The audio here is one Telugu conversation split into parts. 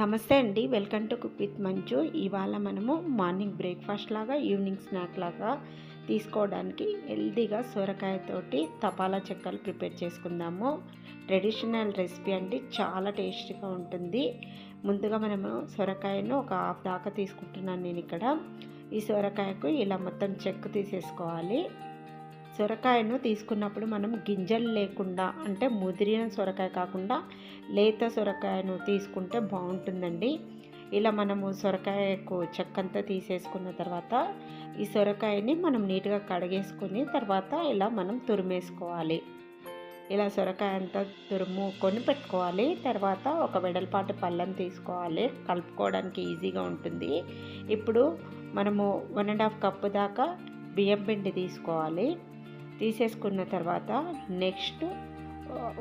నమస్తే అండి. Welcome to cook with Manju. ఇవాళ మనము మార్నింగ్ బ్రేక్ఫాస్ట్ లాగా, ఈవినింగ్ స్నాక్ లాగా తీసుకోవడానికి హెల్తీగా సొరకాయతోటి తపాలా చెక్కలు ప్రిపేర్ చేసుకుందాము. ట్రెడిషనల్ రెసిపీ అండి, చాలా టేస్టీగా ఉంటుంది. ముందుగా మనము సొరకాయను ఒక హాఫ్ దాకా తీసుకుంటున్నాను నేను ఇక్కడ. ఈ సొరకాయకు ఇలా మొత్తం చెక్కు తీసేసుకోవాలి. సొరకాయను తీసుకున్నప్పుడు మనం గింజలు లేకుండా, అంటే ముదిరిన సొరకాయ కాకుండా లేత సొరకాయను తీసుకుంటే బాగుంటుందండి. ఇలా మనము సొరకాయకు చెక్కంతా తీసేసుకున్న తర్వాత ఈ సొరకాయని మనం నీట్గా కడిగేసుకుని తర్వాత ఇలా మనం తురిమేసుకోవాలి. ఇలా సొరకాయ అంతా తురుముకొని పెట్టుకోవాలి. తర్వాత ఒక వెడల్పాటి పళ్ళెం తీసుకోవాలి, కలుపుకోవడానికి ఈజీగా ఉంటుంది. ఇప్పుడు మనము 1.5 కప్పు దాకా బియ్యం పిండి తీసుకోవాలి. తీసేసుకున్న తర్వాత నెక్స్ట్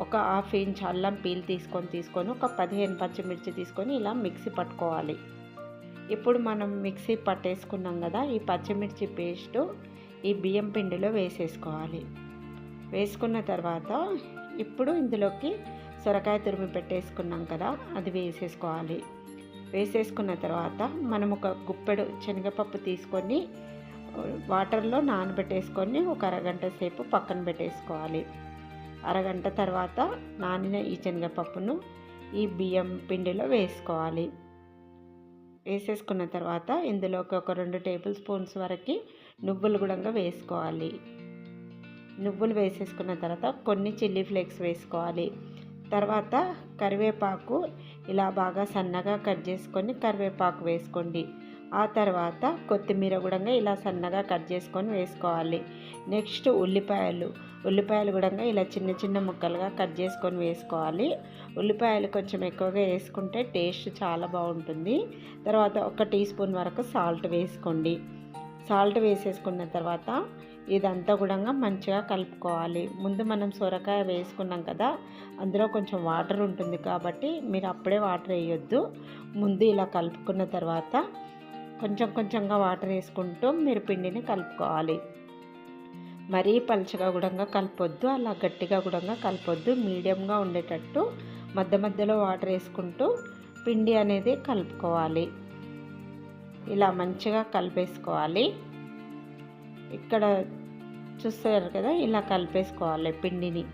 ఒక హాఫ్ ఇంచ్ అల్లం పీల్ తీసుకొని ఒక 15 పచ్చిమిర్చి తీసుకొని ఇలా మిక్సీ పట్టుకోవాలి. ఇప్పుడు మనం మిక్సీ పట్టేసుకున్నాం కదా, ఈ పచ్చిమిర్చి పేస్టు ఈ బియ్యం పిండిలో వేసేసుకోవాలి. వేసుకున్న తర్వాత ఇప్పుడు ఇందులోకి సొరకాయ తురిమి పెట్టేసుకున్నాం కదా, అది వేసేసుకోవాలి. వేసేసుకున్న తర్వాత మనం ఒక గుప్పెడు శనగపప్పు తీసుకొని వాటర్లో నానబెట్టేసుకొని ఒక అరగంట సేపు పక్కన పెట్టేసుకోవాలి. అరగంట తర్వాత నానిన ఈ శనగపప్పును ఈ బియ్యం పిండిలో వేసుకోవాలి. వేసేసుకున్న తర్వాత ఇందులోకి ఒక 2 టేబుల్ స్పూన్స్ వరకు నువ్వులు కూడా వేసుకోవాలి. నువ్వులు వేసేసుకున్న తర్వాత కొన్ని చిల్లీ ఫ్లేక్స్ వేసుకోవాలి. తర్వాత కరివేపాకు ఇలా బాగా సన్నగా కట్ చేసుకొని కరివేపాకు వేసుకోండి. ఆ తర్వాత కొత్తిమీర కూడా ఇలా సన్నగా కట్ చేసుకొని వేసుకోవాలి. నెక్స్ట్ ఉల్లిపాయలు కూడా ఇలా చిన్న చిన్న ముక్కలుగా కట్ చేసుకొని వేసుకోవాలి. ఉల్లిపాయలు కొంచెం ఎక్కువగా వేసుకుంటే టేస్ట్ చాలా బాగుంటుంది. తర్వాత 1 టీ స్పూన్ వరకు సాల్ట్ వేసుకోండి. సాల్ట్ వేసేసుకున్న తర్వాత ఇదంతా కూడా మంచిగా కలుపుకోవాలి. ముందు మనం సొరకాయ వేసుకున్నాం కదా, అందులో కొంచెం వాటర్ ఉంటుంది కాబట్టి మీరు అప్పుడే వాటర్ వేయొద్దు. ముందు ఇలా కలుపుకున్న తర్వాత కొంచెంగా వాటర్ వేసుకుంటూ మీరు పిండిని కలుపుకోవాలి. మరీ పలుచగా కూడా కలపొద్దు, అలా గట్టిగా కూడా కలపొద్దు. మీడియంగా ఉండేటట్టు మధ్యలో వాటర్ వేసుకుంటూ పిండి అనేది కలుపుకోవాలి. ఇలా మంచిగా కలిపేసుకోవాలి. ఇక్కడ చూస్తారు కదా, ఇలా కలిపేసుకోవాలి పిండిని.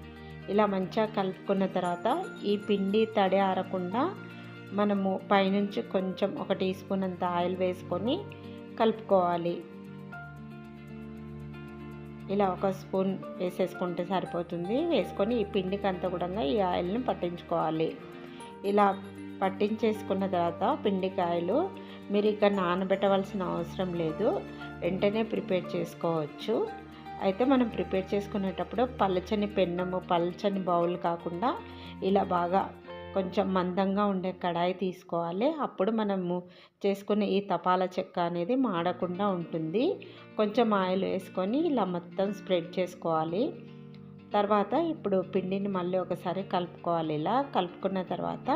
ఇలా మంచిగా కలుపుకున్న తర్వాత ఈ పిండి తడి ఆరకుండా మనము పైనుంచి కొంచెం 1 టీ స్పూన్ అంత ఆయిల్ వేసుకొని కలుపుకోవాలి. ఇలా 1 స్పూన్ వేసేసుకుంటే సరిపోతుంది. వేసుకొని ఈ పిండికి అంతా కూడా ఈ ఆయిల్ని పట్టించుకోవాలి. ఇలా పట్టించేసుకున్న తర్వాత పిండికాయలు మీరు ఇక నానబెట్టవలసిన అవసరం లేదు, వెంటనే ప్రిపేర్ చేసుకోవచ్చు. అయితే మనం ప్రిపేర్ చేసుకునేటప్పుడు పలచని పెన్నము, పలచని బౌల్ కాకుండా ఇలా బాగా కొంచెం మందంగా ఉండే కడాయి తీసుకోవాలి. అప్పుడు మనము చేసుకునే ఈ తపాలా చెక్క అనేది మాడకుండా ఉంటుంది. కొంచెం ఆయిల్ వేసుకొని ఇలా మొత్తం స్ప్రెడ్ చేసుకోవాలి. తర్వాత ఇప్పుడు పిండిని మళ్ళీ ఒకసారి కలుపుకోవాలి. ఇలా కలుపుకున్న తర్వాత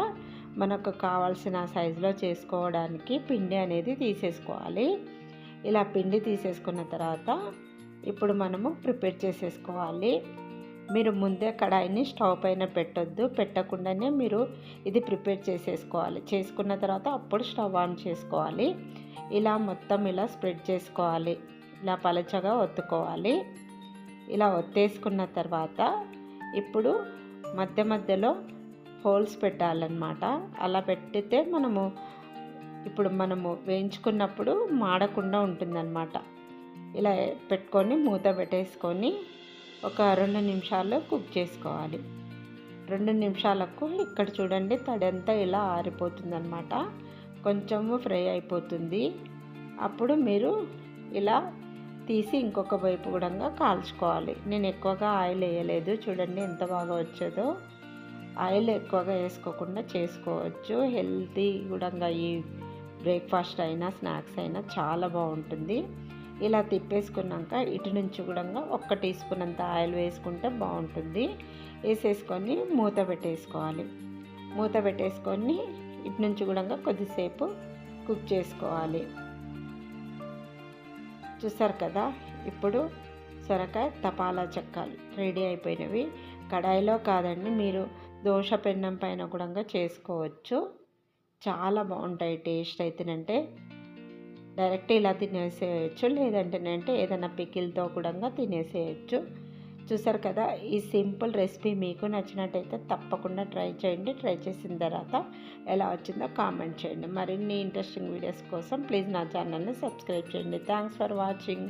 మనకు కావాల్సిన సైజులో చేసుకోవడానికి పిండి అనేది తీసేసుకోవాలి. ఇలా పిండి తీసేసుకున్న తర్వాత ఇప్పుడు మనము ప్రిపేర్ చేసేసుకోవాలి. మీరు ముందే కడాయిని స్టవ్ పైన పెట్టొద్దు, పెట్టకుండానే మీరు ఇది ప్రిపేర్ చేసేసుకోవాలి. చేసుకున్న తర్వాత అప్పుడు స్టవ్ ఆన్ చేసుకోవాలి. ఇలా మొత్తం ఇలా స్ప్రెడ్ చేసుకోవాలి. ఇలా పలచగా ఒత్తుకోవాలి. ఇలా ఒత్తేసుకున్న తర్వాత ఇప్పుడు మధ్యలో హోల్స్ పెట్టాలన్నమాట. అలా పెట్టితే ఇప్పుడు మనము వేయించుకున్నప్పుడు మాడకుండా ఉంటుందన్నమాట. ఇలా పెట్టుకొని మూత పెట్టేసుకొని ఒక 2 నిమిషాలు కుక్ చేసుకోవాలి. 2 నిమిషాలకు ఇక్కడ చూడండి తడంతా ఇలా ఆరిపోతుందన్నమాట, కొంచెము ఫ్రై అయిపోతుంది. అప్పుడు మీరు ఇలా తీసి ఇంకొక వైపు కూడా కాల్చుకోవాలి. నేను ఎక్కువగా ఆయిల్ వేయలేదు, చూడండి ఎంత బాగా వచ్చేదో. ఆయిల్ ఎక్కువగా వేసుకోకుండా చేసుకోవచ్చు. హెల్తీ కూడా ఈ బ్రేక్ఫాస్ట్ అయినా స్నాక్స్ అయినా చాలా బాగుంటుంది. ఇలా తిప్పేసుకున్నాక ఇటు నుంచి కూడా 1 టీ స్పూన్ అంత ఆయిల్ వేసుకుంటే బాగుంటుంది. వేసేసుకొని మూత పెట్టేసుకోవాలి. మూత పెట్టేసుకొని ఇటు నుంచి కూడా కొద్దిసేపు కుక్ చేసుకోవాలి. చూసారు కదా, ఇప్పుడు సొరకాయ తపాలా చెక్కలు రెడీ అయిపోయినవి. కడాయిలో కాదండి, మీరు దోశ పెన్నం పైన కూడా చేసుకోవచ్చు. చాలా బాగుంటాయి టేస్ట్ అయితేనంటే. డైరెక్ట్ ఇలా తినేసేయచ్చు, లేదంటేనంటే ఏదైనా పికిల్తో కూడా తినేసేయచ్చు. చూసారు కదా, ఈ సింపుల్ రెసిపీ మీకు నచ్చినట్టయితే తప్పకుండా ట్రై చేయండి. ట్రై చేసిన తర్వాత ఎలా వచ్చిందో కామెంట్ చేయండి. మరిన్ని ఇంట్రెస్టింగ్ వీడియోస్ కోసం ప్లీజ్ నా ఛానల్ని సబ్స్క్రైబ్ చేయండి. Thanks for watching.